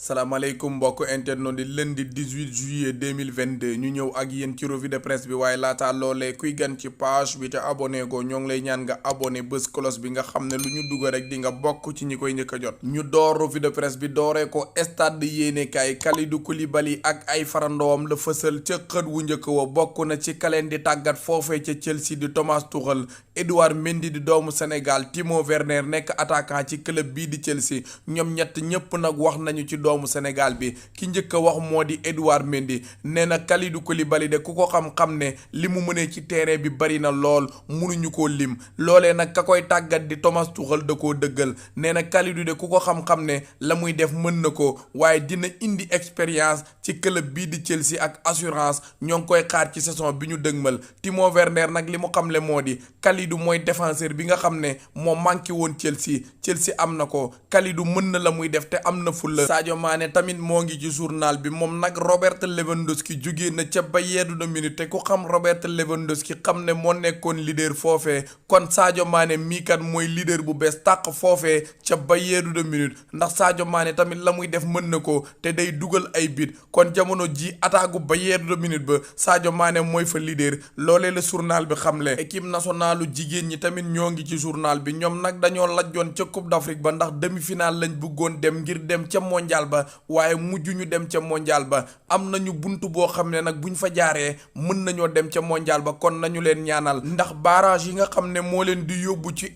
salaamaaleykum mbokk internet di lundi 18 juillet 2022 ñu ñëw ak yéen ci revue de presse bi waaye laata loolee kuy gan ci page bi te abonné go ñoo ngi lay ñaan nga abonné bés cloche bi nga xam ne lu ñu dugg rek di nga bokk ci ñi koy njëkk a jot. ñu door revue de presse bi dooree ko stade yéenekaay Kalidou Koulibaly ak ay farandoom la fësal ca xët wu njëkk wa bokk na ci kaleen di tàggat foofee ca Chelsea di Thomas Tuchel, Edouard Mendy di doomu Sénégal, Timo Werner nekk attaquant ci club bii di Chelsea. ñoom ñett ñëpp nag wax nañu ci doomu Sénégal bi. ki njëkk a wax moo di Edouard Mendy nee na Kalidou Koulibaly de ku ko xam-xam ne li mu mënee ci terrain bi bari na lool mënuñu koo lim loolee nag ka koy tàggat di Thomas Tuchel da koo dëggal nee na Kalidou de ku ko xam-xam ne la muy def mën na ko waaye dina indi expérience ci club bii di Chelsea ak assurance ñoo ngi koy xaar ci saison bi ñu dëgmal. Timo Werner nag li mu xamle moo di Kalidou mooy défenseur bi nga xam ne moo manqué woon Chelsea am na ko. Kalidou mën na la muy def te am na fulla. Sadio Mané tamit moo ngi ci journal bi moom nag Robert Lewandowski jugee na ca Bayern de Munich te ku xam Robert Lewandowski xam ne moo nekkoon leader foofee kon Sadio Mané mii kat mooy leader bu bees tàq foofee ca Bayern de Munich ndax Sadio Mané tamit la muy def mën na ko te day dugal ay bit kon jamono ji attaque Bayern de Munich ba Sadio Mané mooy fa leader loolee la journal bi xamle. équipe nationale jigéen ñi tamit ñoo ngi ci journal bi ñoom nag dañoo lajjoon ca Coupe d'Afrique ba ndax demi-finale lañ bëggoon dem ngir dem ca mondial ba waaye mujj ñu dem ca mondial ba am nañu buntu boo xam ne nag buñ fa jaaree mën nañoo dem ca mondial ba kon nañu leen ñaanal ndax barrage yi nga xam ne moo leen di yóbbu ci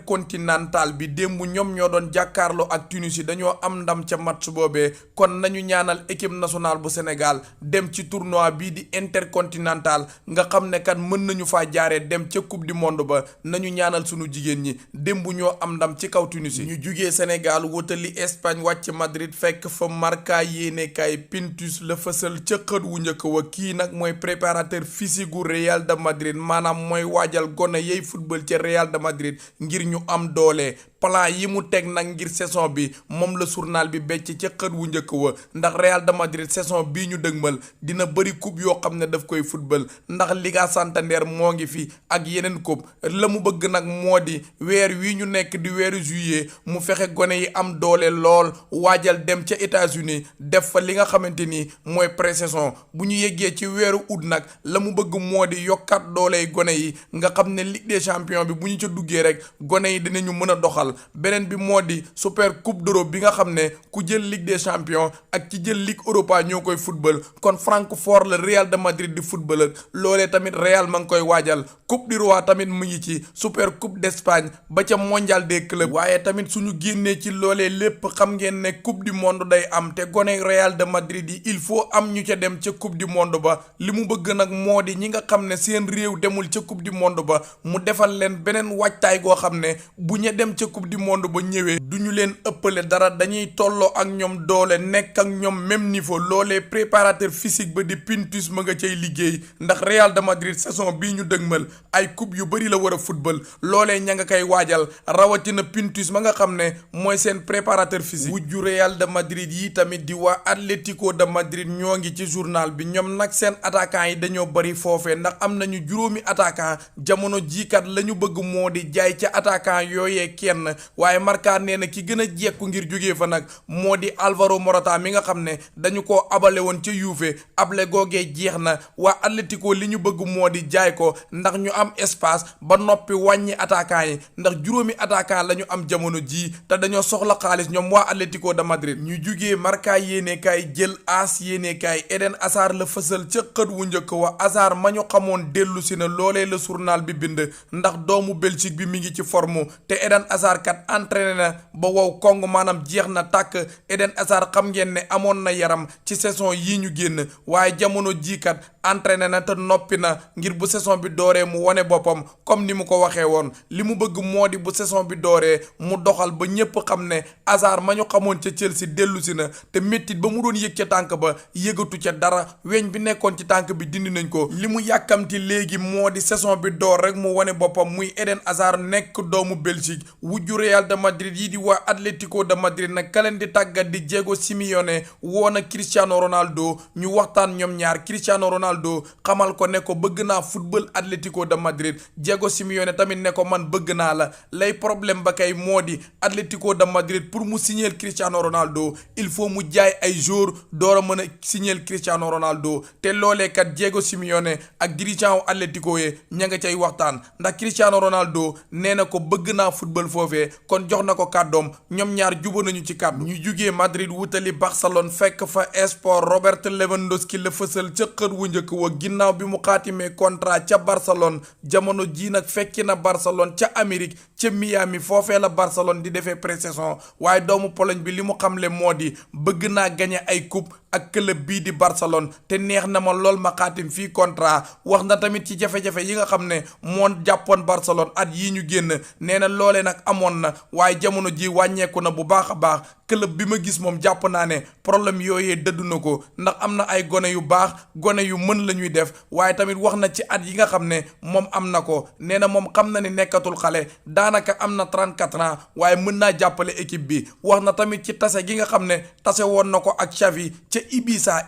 intercontinental bi démb ñoom ñoo doon jàkkaarloo ak Tunisie dañoo am ndam ca match boobee kon nañu ñaanal équipe nationale bu Sénégal dem ci tournoi bii di intercontinental nga xam ne kat mën nañu faa jaaree dem ca coupe du monde ba nañu ñaanal sunu jigéen ñi démb ñoo am ndam ci kaw Tunisie. ñu jugee Sénégal wutali Espagne wàcc Madrid fekk fa Marca yéenekaay Pintus la fësal ca xët wu njëkk wa kii nag mooy préparateur physique gu Real de Madrid maanaam mooy waajal gone yey football ca Real de Madrid ngir ñu am doole. plan yi mu teg nag ngir saison bi moom la journal bi becc ca xët wu njëkk wa ndax Real de Madrid saison bii ñu dëgmal dina bëri coupe yoo xam ne daf koy football ndax Liga Santander moo ngi fi ak yeneen coupe la mu bëgg nag moo di weer wi ñu nekk di weeru juillet mu fexe gone yi am doole lool waajal dem ca États-Unis def fa li nga xamante ni mooy pré-saison bu ñu yeggee ci weeru août nag la mu bëgg moo di yokkat dooley gone yi nga xam ne Ligue des champions bi bu ñu ca duggee rek gone yi dinañu mën a doxal. beneen bi moo di super coupe d'Europe bi nga xam ne ku jël Ligue des champions ak ci jël Ligue Europa ñoo koy football kon Francfort la Real de Madrid di football ak loolee tamit Real ma ngi koy waajal coupe du roi tamit mu ngi ci super coupe d'Espagne ba ca mondial des clubs waaye tamit suñu génnee ci loolee lépp xam ngeen ne coupe du monde day am te gone Real de Madrid yi il faut am ñu ca dem ca coupe du monde ba li mu bëgg nag moo di ñi nga xam ne seen réew demul ca coupe du monde ba mu defal leen beneen waajtaay goo xam ne bu ñu dem ca coupe du monde ba ñëwee du ñu leen ëppale dara dañuy tolloo ak ñoom doole nekk ak ñoom même niveau loolee préparateur physique ba di Pintus ma nga cay liggéey ndax Real de Madrid saison bii ñu dëgmal ay coupe yu bari la war a football loolee ña nga koy waajal rawatina Pintus ma nga xam ne mooy seen préparateur physique. wujju Real de Madrid yi tamit di waa Atlético de Madrid ñoo ngi ci journal bi ñoom nag seen attaquant yi dañoo bari foofee ndax am nañu juróomi attaquant jamono jiikat la ñu bëgg moo di jaay ca attaquant yooyee kenn waaye Marca nee na ki gën a jekku ngir jógee fa nag moo di Alvaro Morata mi nga xam ne dañu ko abale woon ca Juve able googee jeex na waa Atlético li ñu bëgg moo di jaay ko ndax ñu am espace ba noppi wàññi attaquant yi ndax juróomi attaquant la ñu am jamono jii te dañoo soxla xaalis ñoom waa Atlético de Madrid. ñu jugee Marca yéenekaay jël AS yéenekaay Eden Hazard la fësal ca xët wu njëkk wa Hazard ma ñu xamoon dellu si na loolee la journal bi bind ndax doomu Belgique bi mi ngi ci forme te Eden Hazard kat entraîné na ba wow kong maanaam jeex na tàkk. Eden Hazard xam ngeen ne amoon na yaram ci saison yii ñu génn waaye jamono jii kat entraîné na te noppi na ngir bu saison bi dooree mu wane boppam comme ni mu ko waxee woon li mu bëgg moo di bu saison bi dooree mu doxal ba ñépp xam ne Hazard ma ñu xamoon ca Chelsea dellu si na te méttit ba mu doon yëg ca tànk ba yëgatu ca dara weñ bi nekkoon ci tànk bi dindi nañ ko li mu yàkkamti léegi moo di saison bi door rek mu wane boppam muy Eden Hazard nekk doomu Belgique wujju Real de Madrid yi di waa Atlético de Madrid nag ka leen di tàggat di Diego Simeone woo na Cristiano Ronaldo ñu waxtaan ñoom ñaar Cristiano Ronaldo Ronaldo xamal ko ne ko bëgg naa football Atlético de Madrid. Diego Simeone tamit ne ko man bëgg naa la. lay problème ba kay moo di Atlético de Madrid pour mu signer Cristiano Ronaldo il faut mu jaay ay joueurs door a mën a signer Cristiano Ronaldo te loolee kat Diego Simeone ak dirigeant wu Atlético yi ña nga cay waxtaan ndax Cristiano Ronaldo nee na ko bëgg naa football foofee kon jox na ko kàddoom ñoom ñaar jubóo nañu ci kàddu. ñu jugee Madrid wutali Barcelone fekk fa Esport Robert Lewandowski la fësal ca xët wu njëkk wa ginnaaw bi mu xaatimee contrat ca Barcelone jamono jii nag fekki na Barcelone ca Amérique ca Miami foofee la Barcelone di defee pré-saison waaye doomu Pologne bi li mu xamle moo di bëgg naa gagné ay coupe ak club bii di Barcelone te neex na ma lool ma xaatim fii contrat wax na tamit ci jafe-jafe yi nga xam ne moo jàppoon Barcelone at yii ñu génn nee na loolee nag amoon na waaye jamono ji wàññeeku na bu baax a baax club bi ma gis moom jàpp naa ne problème yooyee dëddu na ko ndax am na ay gone yu baax gone yu mën la ñuy def waaye tamit wax na ci at yi nga xam ne moom am na ko nee na moom xam na ni nekkatul xale daanaka am na 34 ans waaye mën naa jàppale équipe bi wax na tamit ci tase gi nga xam ne tase woon na ko ak Xavi ca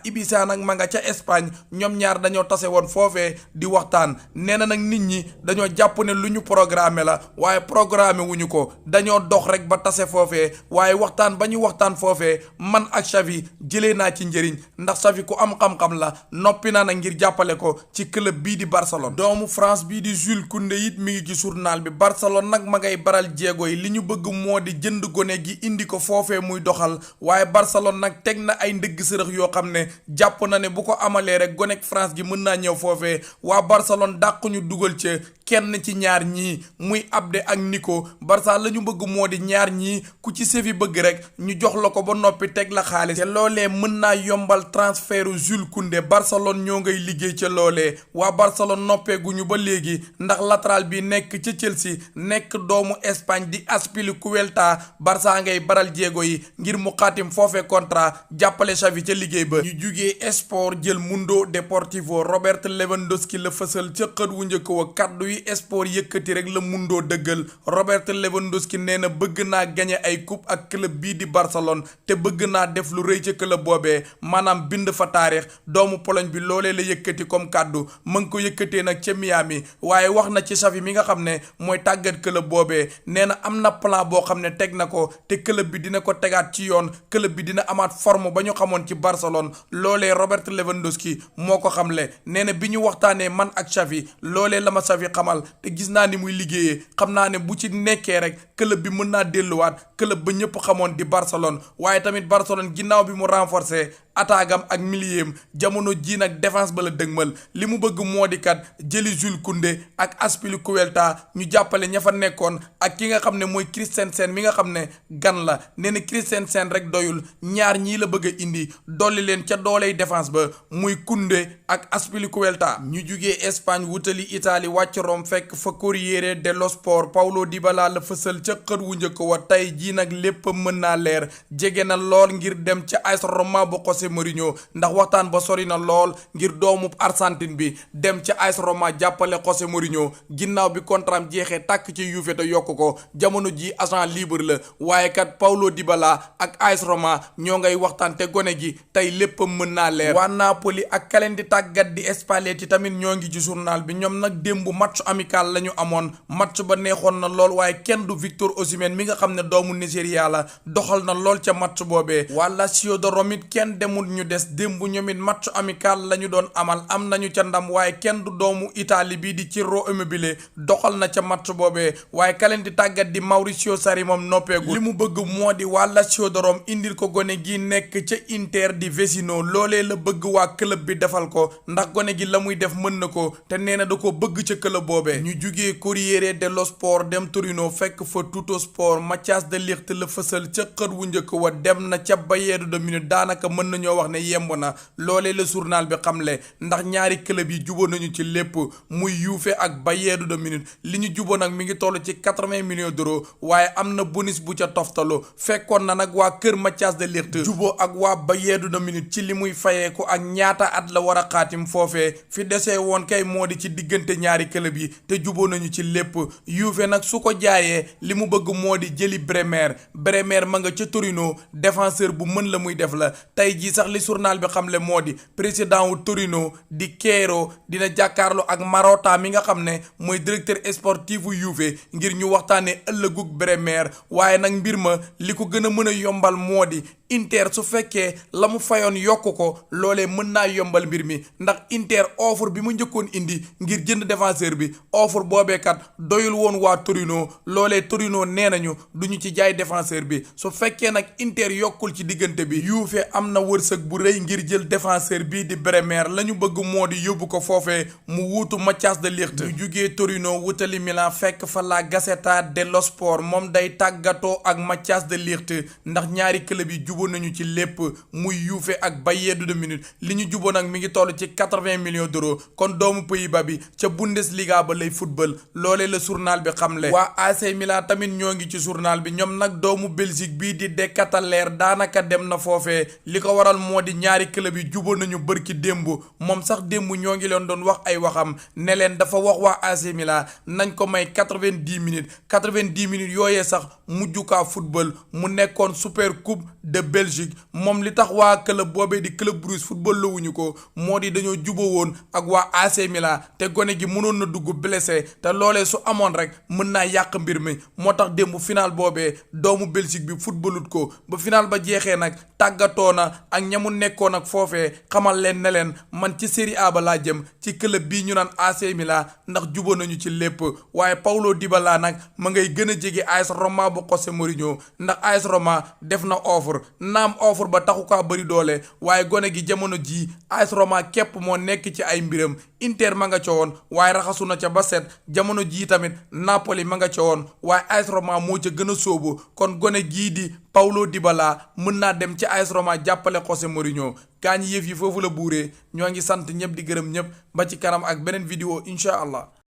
Ibiza nag ma nga ca Espagne ñoom ñaar dañoo tase woon foofee di waxtaan nee na nag nit ñi dañoo jàpp ne lu ñu programmé la waaye programmé wuñu ko dañoo dox rek ba tase foofee waaye waxtaan ba ñu waxtaan foofee man ak Xavi jëlee naa ci njëriñ ndax Xavi ku am xam-xam la noppi naa nag ngir jàppale ko ci club bii di Barcelone. doomu France bii di Jules Koundé it mi ngi ci journal bi Barcelone nag ma ngay baral jéego yi li ñu bëgg moo di jënd gone gi indi ko foofee muy doxal waaye Barcelone nag teg na ay ndëgg sërëx yoo xam ne jàpp na ne bu ko amalee rek gonek France gi mën naa ñëw foofee waa Barcelone dàq ñu dugal ca kenn ci ñaar ñii muy Abde ak Nico Barça la ñu bëgg moo di ñaar ñii ku ci Séville bëgg rek ñu jox la ko ba noppi teg la xaalis te loolee mën naa yombal transfertu Jules Koundé Barcelone ñoo ngay liggéey ca loolee waa Barcelone noppeeguñu ba léegi ndax latéral bi nekk ca Chelsea nekk doomu Espagne di Azpilicueta Barça ngay baral jéego yi ngir mu xaatim foofee contrat jàppale Xavi ca liggéey ba. ñu jugee Esport jël Mundo Deportivo Robert Lewandowski la fësal ca xët wu njëkk wa kaddu yi Esport yëkkati rek la Mundo dëggal Robert Lewandowski nee na bëgg naa gagné ay coupe ak club bii di Barcelone te bëgg naa def lu rëy ca club boobee maanaam bind fa taarix doomu Pologne bi loolee la yëkkati comme kaddu mën ngi ko yëkkatee nag ca Miami waaye wax na ci Xavi mi nga xam ne mooy tàggat club boobee nee na am na plan boo xam ne teg na ko te club bi dina ko tegaat ci yoon club bi dina amaat forme ba ñu xamoon ci Barcelone loolee Robert Lewandowski moo ko xamle nee na bi ñu waxtaanee man ak Xavi loolee la ma Xavi xamal te gis naa ni muy liggéeyee xam naa ne bu ci nekkee rek club bi mën naa delluwaat club ba ñëpp xamoon di Barcelone waaye tamit Barcelone ginnaaw bi mu renforcer attaquam ak milieu jamono ji nag défense ba la dëgmal li mu bëgg moo di kat jëli Jules Koundé ak Azpilicueta ñu jàppale ña fa nekkoon ak ki nga xam ne mooy Christensen mi nga xam ne gan la nee na Christensen rek doyul ñaar ñii la bëgg a indi dolli leen ca dooley défense ba muy Koundé ak Azpilicueta. ñu jugee Espagne wutali Italie wàcc Rome fekk fa Corriere dello Sport Paulo Dybala la fësal ca xët wu njëkk wa tey jii nag lépp mën naa leer jege na lool ngir dem ca AS Roma bu José Mourinho ndax waxtaan ba sori na lool ngir doomu Argentine bi dem ca AS Roma jàppale José Mourinho ginnaaw bi contrat jeexee tàkk ci Juve te yokk ko jamono ji agent libre la waaye kat Paulo Dybala ak AS Roma ñoo ngay waxtaan te gone gi tey lépp mën naa leer. waa Napoli ak kaleen di tàggat di Spalletti tamit ñoo ngi ci journal bi ñoom nag démb match amical la ñu amoon match ba neexoon na lool waaye kenn du Victor Osimhen mi nga xam ne doomu Nigeria la doxal na lool ca match boobee. waa Lazio de Rome it kenn demul ñu des démb ñoom it match amical la ñu doon amal am nañu ca ndam waaye kenn du doomu Italie bii di Ciro Immobile doxal na ca match boobee waaye kaleen di tàggat di Maurizio Sarri moom noppeegu li mu bëgg moo di waa Lazio de Rome indil ko gone gi nekk ca Inter di Vecino loolee la bëgg waa club bi defal ko ndax gone gi la muy def mën na ko te nee na da ko bëgg ca club boobee. ñu jugee Corriere dello Sport dem Torino fekk fa Tuttosport Mathias de Ligt la fësal ca xët wu njëkk wa dem na ca Bayern de Munich daanaka mën nañoo wax ne yemb na loolee la journal bi xamle ndax ñaari club yi jubóo nañu ci lépp muy Juve ak Bayern de Munich li ñu jubóo nag mi ngi toll ci 80 millions d'euros waaye am na bonus bu ca toftalu fekkoon na nag waa kër Mathias de Ligt jubóo ak waa Bayern de Munich ci li muy fayeeku ak ñaata at la war a xaatim foofee fi desee woon kay moo di ci diggante ñaari club yi te jubóo nañu ci lépp Juve nag su ko jaayee li mu bëgg moo di jëli Bremer ma nga ca Torino défenseur bu mën la muy def la tey ji sax li journal bi xamle moo di président wu Torino di Piero dina jàkkaarloo ak Marotta mi nga xam ne mooy directeur sportif wu Juve ngir ñu waxtaanee ëllëgug Bremer waaye nag mbir ma li ko gën a mën a yombal moo di Inter su fekkee la mu fayoon yokku ko loolee mën naa yombal mbir mi ndax Inter offre bi mu njëkkoon indi ngir jënd défenseur bi offre boobeekat doyul woon waa Torino loolee Torino nee nañu duñu ci jaay défenseur bi su fekkee nag Inter yokkul ci diggante bi Juve am na wërsëg bu rëy ngir jël défenseur bii di Bremer la ñu bëgg moo di yóbbu ko foofee mu wuutu Mathias de Ligt ñu jugee Torino wutali Milan fekk fa la Gazzetta dello Sport moom day tàggatoo ak Mathias de Ligt ndax ñaari club yi jubóo nañu ci lépp muy Juve ak Bayern de Munich li ñu jubóo nag mi ngi toll ci 80 millions d'euros kon doomu Pays-Bas bi ca Bundesliga ba lay football loolee la journal bi xamle waa AC Milan tamit ñoo ngi ci journal bi ñoom nag doomu Belgique bii di De Ketelaere daanaka dem na foofee li ko waral moo di ñaari club yi jubóo nañu bërki démb moom sax démb ñoo ngi leen doon wax ay waxam ne leen dafa wax waa AC Milan nañ ko may 90 minutes yooyee sax mujj kaa football mu nekkoon super coupe de Belgique moom li tax waa club boobee di club Brugge football la wuñu ko moo di dañoo jubóo woon ak waa AC Milan te gone gi mënoon na dugg blessé te loolee su amoon rek mën naa yàq mbir mi moo tax démb final boobee doomu Belgique bi footballut ko ba final ba jeexee nag tàggatoo na ak ñamu nekkoon ak foofee xamal leen ne leen man ci Serie A ba laa jëm ci club bii ñu naan AC Milan ndax jubóo nañu ci lépp waaye Paulo Dybala nag ma ngay gën a jege AS Roma bu José Mourinho ndax AS Roma def na offre naam offre ba taxu kaa bëri doole waaye gone gi jamono jii AS Roma képp moo nekk ci ay mbiram Inter ma nga ca woon waaye raxasu na ca ba set jamono jii tamit Napoli ma nga ca woon waaye AS Roma moo ca gën a sóobu kon gone gii di Paulo Dybala mën naa dem ci AS Roma jàppale José Mourinho gaañ yëf yi foofu la buuree ñoo ngi sant ñëpp di gërëm ñëpp ba ci kanam ak beneen vidéo incha allah